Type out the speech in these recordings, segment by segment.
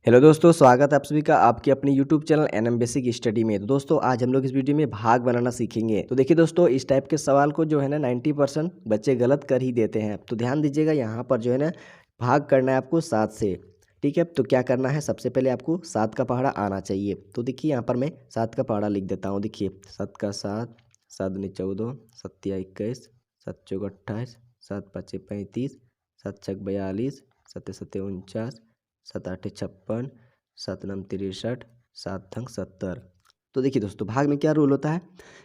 Hello दोस्तों, स्वागत है आप सभी का आपके अपने YouTube channel NM basic study में। तो दोस्तों आज हम लोग इस वीडियो में भाग बनाना सीखेंगे। तो देखिए दोस्तों, इस टाइप के सवाल को जो है ना 90% बच्चे गलत कर ही देते हैं। तो ध्यान दीजिएगा, यहाँ पर जो है ना भाग करना है आपको 7 से। ठीक है, तो क्या करना है, सबसे पहले आपको 7 का पहाड़ा आना चाहिए। तो देखिए यहाँ पर मैं 7 का पहाड़ा लिख देता हूँ। देखिए 7 का 7, 7 दूनी 14, 7 तिया 21, 7 चौक 28, 7 पाँचे 35, 7 छक 42, 7 सत्ते 49, 7 आठे 56, 7 नम 63, 7 थंग 70। तो देखिए दोस्तों, भाग में क्या रूल होता है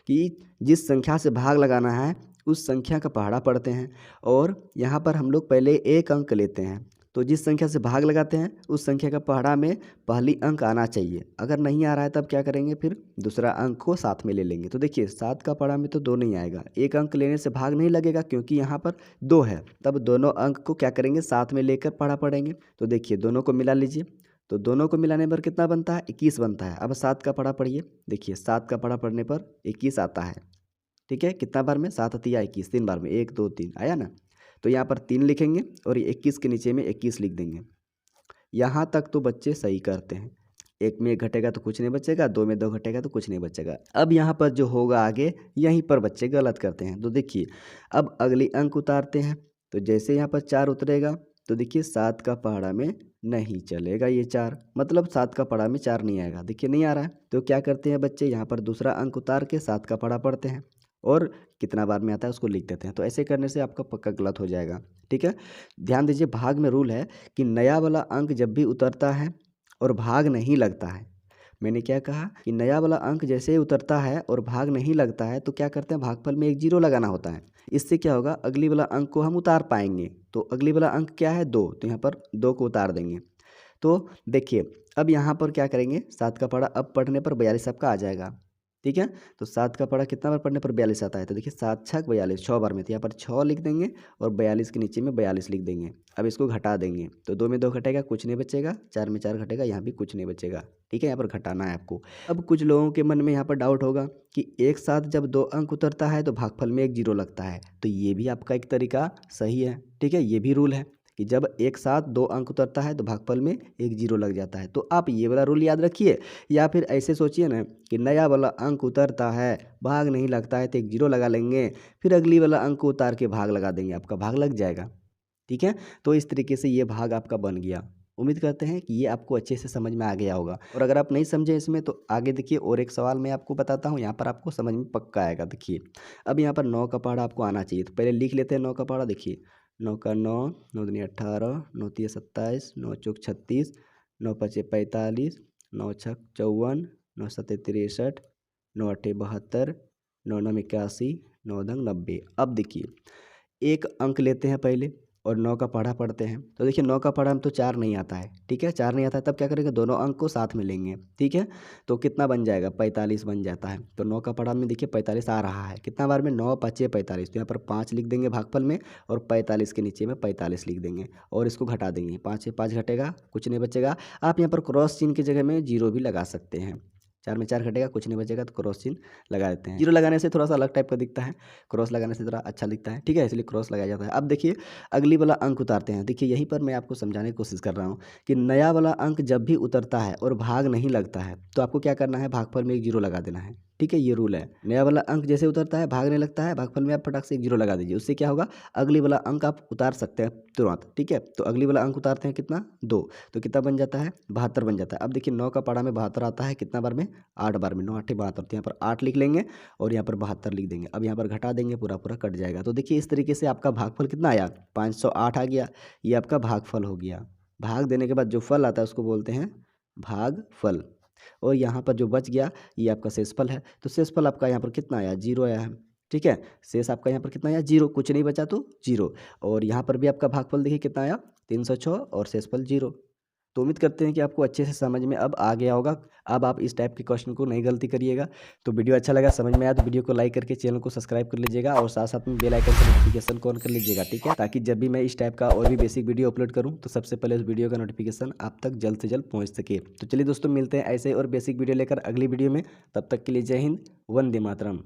कि जिस संख्या से भाग लगाना है उस संख्या का पहाड़ा पढ़ते हैं और यहाँ पर हम लोग पहले एक अंक लेते हैं। तो जिस संख्या से भाग लगाते हैं उस संख्या का पहाड़ा में पहली अंक आना चाहिए। अगर नहीं आ रहा है तब क्या करेंगे, फिर दूसरा अंक को साथ में ले लेंगे। तो देखिए 7 का पहाड़ा में तो 2 नहीं आएगा, एक अंक लेने से भाग नहीं लगेगा क्योंकि यहाँ पर 2 है। तब दोनों अंक को क्या करेंगे, साथ में लेकर पहाड़ा पढ़ेंगे। तो देखिए दोनों को मिला लीजिए, तो दोनों को मिलाने पर कितना बनता है, 21 बनता है। अब 7 का पहाड़ा पढ़िए, देखिए 7 का पहाड़ा पढ़ने पर 21 आता है। ठीक है, कितना बार में, 7 अतिया 21, 3 बार में, 1 2 3 आया ना। तो यहाँ पर 3 लिखेंगे और 21 के नीचे में 21 लिख देंगे। यहाँ तक तो बच्चे सही करते हैं। एक में एक घटेगा तो कुछ नहीं बचेगा, 2 में 2 घटेगा तो कुछ नहीं बचेगा। अब यहाँ पर जो होगा आगे, यहीं पर बच्चे गलत करते हैं। तो देखिए अब अगली अंक उतारते हैं। तो जैसे यहाँ पर 4 उतरेगा तो देखिए 7 का पहाड़ा में नहीं चलेगा ये 4, मतलब 7 का पहाड़ा में 4 नहीं आएगा। देखिए नहीं आ रहा है तो क्या करते हैं बच्चे, यहाँ पर दूसरा अंक उतार के 7 का पहाड़ा पढ़ते हैं और कितना बार में आता है उसको लिख देते हैं। तो ऐसे करने से आपका पक्का गलत हो जाएगा। ठीक है, ध्यान दीजिए, भाग में रूल है कि नया वाला अंक जब भी उतरता है और भाग नहीं लगता है, मैंने क्या कहा कि नया वाला अंक जैसे ही उतरता है और भाग नहीं लगता है तो क्या करते हैं, भागफल में एक जीरो लगाना होता है। इससे क्या होगा, अगली वाला अंक को हम उतार पाएंगे। तो अगली वाला अंक क्या है, 2, तो यहाँ पर 2 को उतार देंगे। तो देखिए अब यहाँ पर क्या करेंगे, 7 का पहाड़ा अब पढ़ने पर 42 आपका आ जाएगा। ठीक है, तो 7 का पहाड़ा कितना बार पढ़ने पर 42 आता है, तो देखिए 7 छक 42, 6 बार में। तो यहाँ पर 6 लिख देंगे और 42 के नीचे में 42 लिख देंगे। अब इसको घटा देंगे तो 2 में 2 घटेगा, कुछ नहीं बचेगा, 4 में 4 घटेगा, यहाँ भी कुछ नहीं बचेगा। ठीक है, यहाँ पर घटाना है आपको। अब कुछ लोगों के मन में यहाँ पर डाउट होगा कि एक साथ जब 2 अंक उतरता है तो भागफल में एक जीरो लगता है। तो ये भी आपका एक तरीका सही है। ठीक है, ये भी रूल है कि जब एक साथ 2 अंक उतरता है तो भागफल में एक जीरो लग जाता है। तो आप ये वाला रूल याद रखिए, या फिर ऐसे सोचिए ना कि नया वाला अंक उतरता है, भाग नहीं लगता है तो एक जीरो लगा लेंगे, फिर अगली वाला अंक को उतार के भाग लगा देंगे, आपका भाग लग जाएगा। ठीक है, तो इस तरीके से ये भाग आपका बन गया। उम्मीद करते हैं कि ये आपको अच्छे से समझ में आ गया होगा। और अगर आप नहीं समझे इसमें तो आगे देखिए और एक सवाल मैं आपको बताता हूँ, यहाँ पर आपको समझ में पक्का आएगा। देखिए अब यहाँ पर 9 का पहाड़ा आपको आना चाहिए। तो पहले लिख लेते हैं 9 का पहाड़ा। देखिए 9 का 9, 9 दूनी 18, 9 तिया 27, 9 चौक 36, 9 पचे 45, 9 छक 54, 9 सत्ते 63, 9 अठे 72, 9 नम 81, 9 दंग 90। अब देखिए एक अंक लेते हैं पहले और 9 का पहाड़ा पढ़ते हैं। तो देखिए 9 का पहाड़ा में तो 4 नहीं आता है। ठीक है, 4 नहीं आता है, तब क्या करेंगे, दोनों अंक को साथ में लेंगे। ठीक है, तो कितना बन जाएगा, 45 बन जाता है। तो 9 का पहाड़ा में देखिए 45 आ रहा है, कितना बार में, 9 पचे 45। तो यहाँ पर 5 लिख देंगे भागफल में और 45 के नीचे में 45 लिख देंगे और इसको घटा देंगे। 5 से 5 घटेगा, कुछ नहीं बचेगा। आप यहाँ पर क्रॉस चिन्ह की जगह में जीरो भी लगा सकते हैं। 4 में 4 घटेगा, कुछ नहीं बचेगा, तो क्रॉस चिन्ह लगा देते हैं। जीरो लगाने से थोड़ा सा अलग टाइप का दिखता है, क्रॉस लगाने से थोड़ा अच्छा दिखता है। ठीक है, इसलिए क्रॉस लगाया जाता है। अब देखिए अगली वाला अंक उतारते हैं। देखिए यहीं पर मैं आपको समझाने की कोशिश कर रहा हूँ कि नया वाला अंक जब भी उतरता है और भाग नहीं लगता है तो आपको क्या करना है, भागफल में एक जीरो लगा देना है। ठीक है, ये रूल है। नया वाला अंक जैसे उतरता है, भागने लगता है, भागफल में आप फटाक से एक जीरो लगा दीजिए। उससे क्या होगा, अगली वाला अंक आप उतार सकते हैं तुरंत। ठीक है, तो अगली वाला अंक उतारते हैं, कितना, 2, तो कितना बन जाता है, 72 बन जाता है। अब देखिए 9 का पहाड़ा में 72 आता है, कितना बार में, 8 बार में। 9 8 72, तो यहाँ पर 8 लिख लेंगे और यहाँ पर 72 लिख देंगे। अब यहाँ पर घटा देंगे, पूरा पूरा कट जाएगा। तो देखिए इस तरीके से आपका भागफल कितना आया, 508 आ गया। ये आपका भागफल हो गया। भाग देने के बाद जो फल आता है उसको बोलते हैं भागफल। और यहाँ पर जो बच गया ये आपका शेषफल है। तो शेषफल आपका यहाँ पर कितना आया, 0 आया है। ठीक है, शेष आपका यहाँ पर कितना आया, 0, कुछ नहीं बचा तो 0। और यहाँ पर भी आपका भागफल देखिए कितना आया, 306 और शेषफल 0। तो उम्मीद करते हैं कि आपको अच्छे से समझ में अब आ गया होगा। अब आप इस टाइप के क्वेश्चन को नहीं गलती करिएगा। तो वीडियो अच्छा लगा, समझ में आया तो वीडियो को लाइक करके चैनल को सब्सक्राइब कर लीजिएगा और साथ साथ में बेल आइकन से नोटिफिकेशन को ऑन कर लीजिएगा। ठीक है, ताकि जब भी मैं इस टाइप का और भी बेसिक वीडियो अपलोड करूँ तो सबसे पहले उस वीडियो का नोटिफिकेशन आप तक जल्द से जल्द पहुँच सके। तो चलिए दोस्तों, मिलते हैं ऐसे और बेसिक वीडियो लेकर अगली वीडियो में। तब तक के लिए जय हिंद, वंदे मातरम।